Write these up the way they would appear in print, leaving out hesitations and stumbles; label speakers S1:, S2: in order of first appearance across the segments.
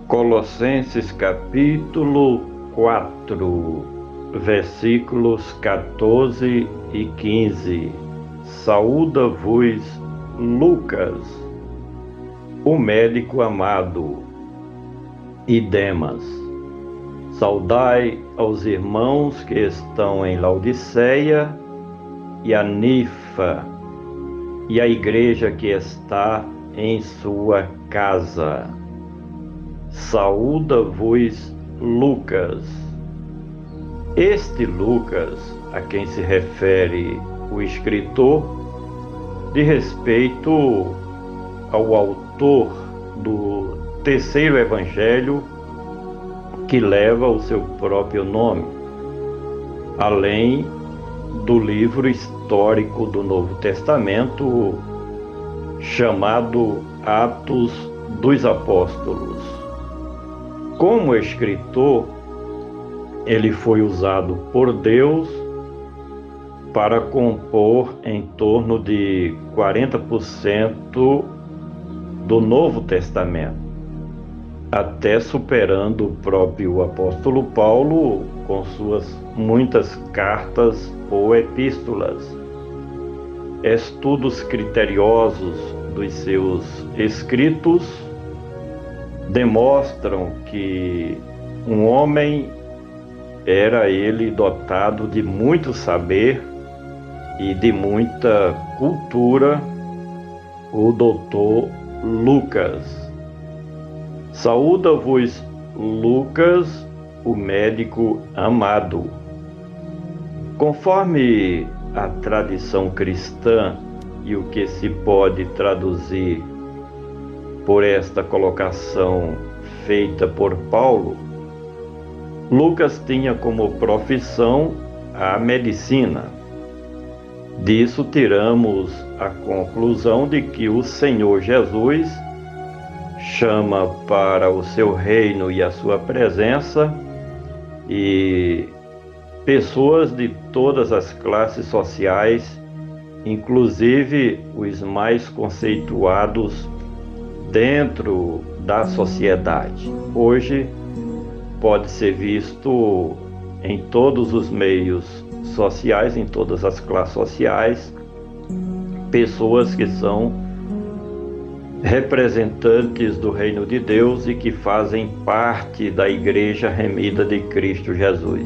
S1: Colossenses capítulo 4, versículos 14 e 15. Saúda-vos Lucas, o médico amado, e Demas. Saudai aos irmãos que estão em Laodiceia e a Nifa, e a igreja que está em sua casa. Saúda-vos Lucas. Este Lucas, a quem se refere o escritor, diz respeito ao autor do terceiro evangelho que leva o seu próprio nome, além do livro histórico do Novo Testamento chamado Atos dos Apóstolos. Como escritor, ele foi usado por Deus para compor em torno de 40% do Novo Testamento, até superando o próprio apóstolo Paulo com suas muitas cartas ou epístolas. Estudos criteriosos dos seus escritos demonstram que um homem era ele dotado de muito saber e de muita cultura, o doutor Lucas. Saúda-vos Lucas, o médico amado. Conforme a tradição cristã e o que se pode traduzir por esta colocação feita por Paulo, Lucas tinha como profissão a medicina. Disso tiramos a conclusão de que o Senhor Jesus chama para o seu reino e a sua presença e pessoas de todas as classes sociais, inclusive os mais conceituados dentro da sociedade. Hoje pode ser visto em todos os meios sociais, em todas as classes sociais, pessoas que são representantes do reino de Deus e que fazem parte da igreja remida de Cristo Jesus.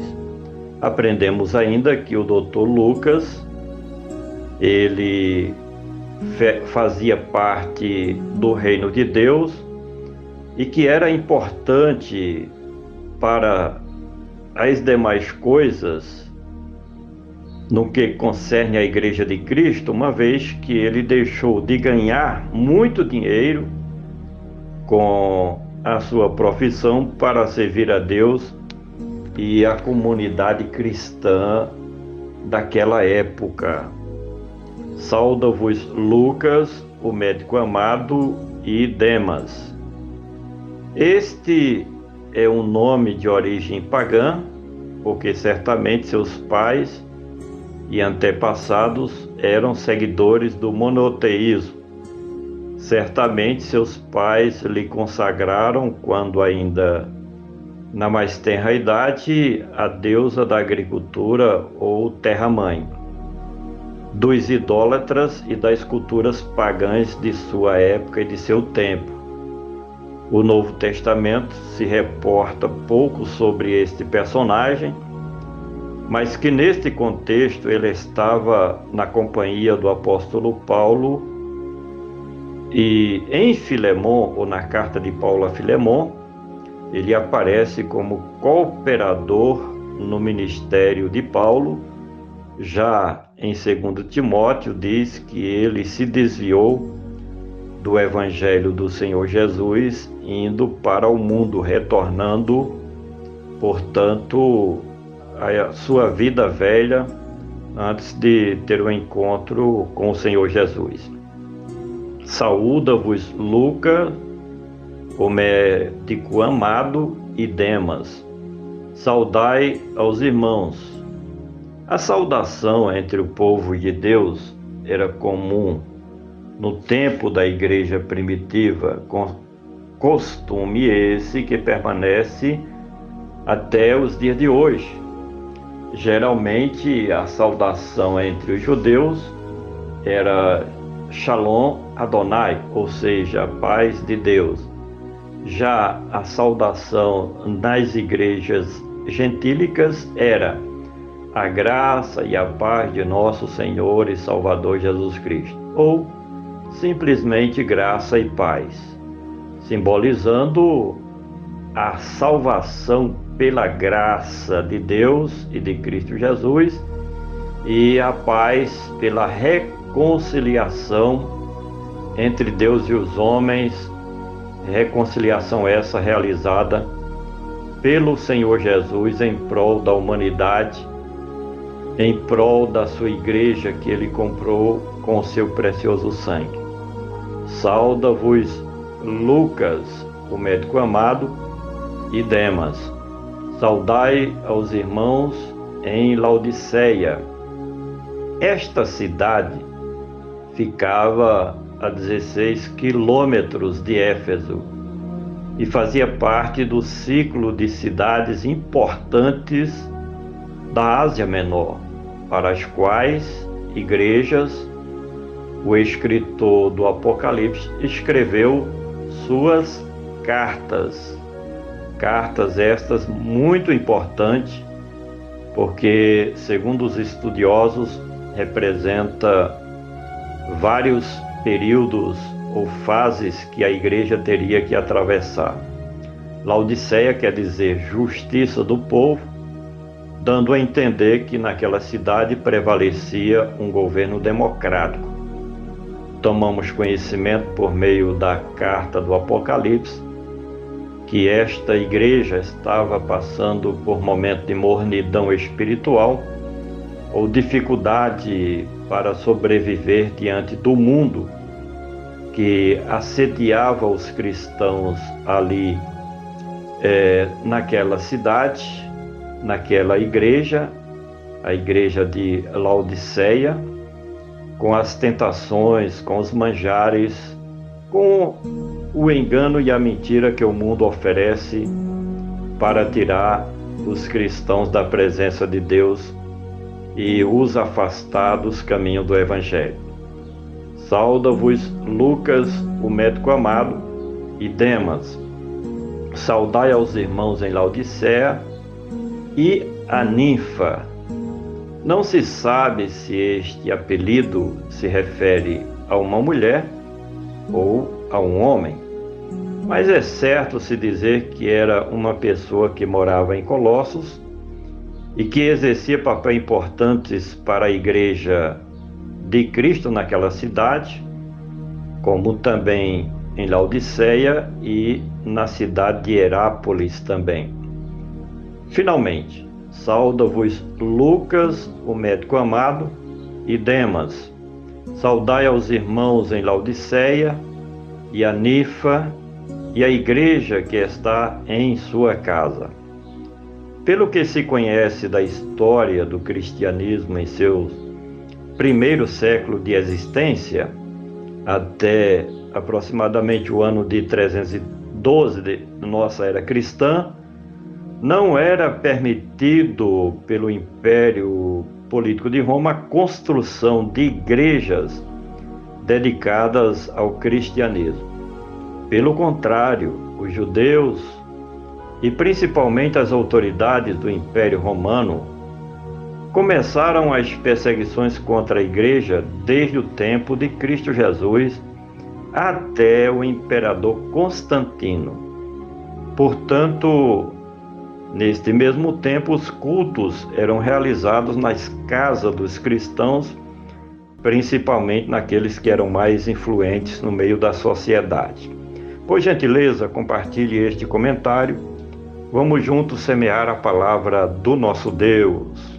S1: Aprendemos ainda que o Dr. Lucas, ele fazia parte do reino de Deus e que era importante para as demais coisas no que concerne à Igreja de Cristo, uma vez que ele deixou de ganhar muito dinheiro com a sua profissão para servir a Deus e a comunidade cristã daquela época. Saúda-vos Lucas, o médico amado, e Demas. Este é um nome de origem pagã, porque certamente seus pais e antepassados eram seguidores do monoteísmo. Certamente seus pais lhe consagraram, quando ainda na mais tenra idade, a deusa da agricultura ou terra-mãe, dos idólatras e das culturas pagãs de sua época e de seu tempo. O Novo Testamento se reporta pouco sobre este personagem, mas que neste contexto ele estava na companhia do apóstolo Paulo, e em Filemon, ou na carta de Paulo a Filemon, ele aparece como cooperador no ministério de Paulo. Já em 2 Timóteo diz que ele se desviou do evangelho do Senhor Jesus, indo para o mundo, retornando, portanto, a sua vida velha antes de ter o encontro com o Senhor Jesus. Saúda-vos Lucas, o médico amado, e Demas. Saudai aos irmãos. A saudação entre o povo de Deus era comum no tempo da igreja primitiva, costume esse que permanece até os dias de hoje. Geralmente a saudação entre os judeus era Shalom Adonai, ou seja, paz de Deus. Já a saudação nas igrejas gentílicas era a graça e a paz de nosso Senhor e Salvador Jesus Cristo, ou simplesmente graça e paz, simbolizando a salvação pela graça de Deus e de Cristo Jesus e a paz pela reconciliação entre Deus e os homens, reconciliação essa realizada pelo Senhor Jesus em prol da humanidade, em prol da sua igreja que ele comprou com o seu precioso sangue. Sauda-vos Lucas, o médico amado, e Demas. Saudai aos irmãos em Laodiceia. Esta cidade ficava a 16 quilômetros de Éfeso e fazia parte do ciclo de cidades importantes da Ásia Menor, para as quais igrejas o escritor do Apocalipse escreveu suas cartas. Cartas estas muito importantes, porque, segundo os estudiosos, representa vários períodos ou fases que a igreja teria que atravessar. Laodiceia quer dizer justiça do povo, dando a entender que naquela cidade prevalecia um governo democrático. Tomamos conhecimento por meio da carta do Apocalipse que esta igreja estava passando por momento de mornidão espiritual ou dificuldade para sobreviver diante do mundo que assediava os cristãos ali naquela cidade, naquela igreja, a igreja de Laodiceia, com as tentações, com os manjares, com o engano e a mentira que o mundo oferece para tirar os cristãos da presença de Deus e os afastar dos caminhos do Evangelho. Sauda-vos Lucas, o médico amado, e Demas. Saudai aos irmãos em Laodiceia e a Ninfa. Não se sabe se este apelido se refere a uma mulher ou a um homem, mas é certo se dizer que era uma pessoa que morava em Colossos e que exercia papel importantes para a igreja de Cristo naquela cidade, como também em Laodiceia e na cidade de Herápolis também. Finalmente, sauda-vos Lucas, o médico amado, e Demas. Saudai aos irmãos em Laodiceia e a Ninfa e a igreja que está em sua casa. Pelo que se conhece da história do cristianismo em seus primeiro século de existência, até aproximadamente o ano de 312 de nossa era cristã, não era permitido pelo Império Político de Roma a construção de igrejas dedicadas ao cristianismo. Pelo contrário, os judeus e principalmente as autoridades do Império Romano começaram as perseguições contra a igreja desde o tempo de Cristo Jesus até o imperador Constantino. Portanto, neste mesmo tempo, os cultos eram realizados nas casas dos cristãos, principalmente naqueles que eram mais influentes no meio da sociedade. Por gentileza, compartilhe este comentário. Vamos juntos semear a palavra do nosso Deus.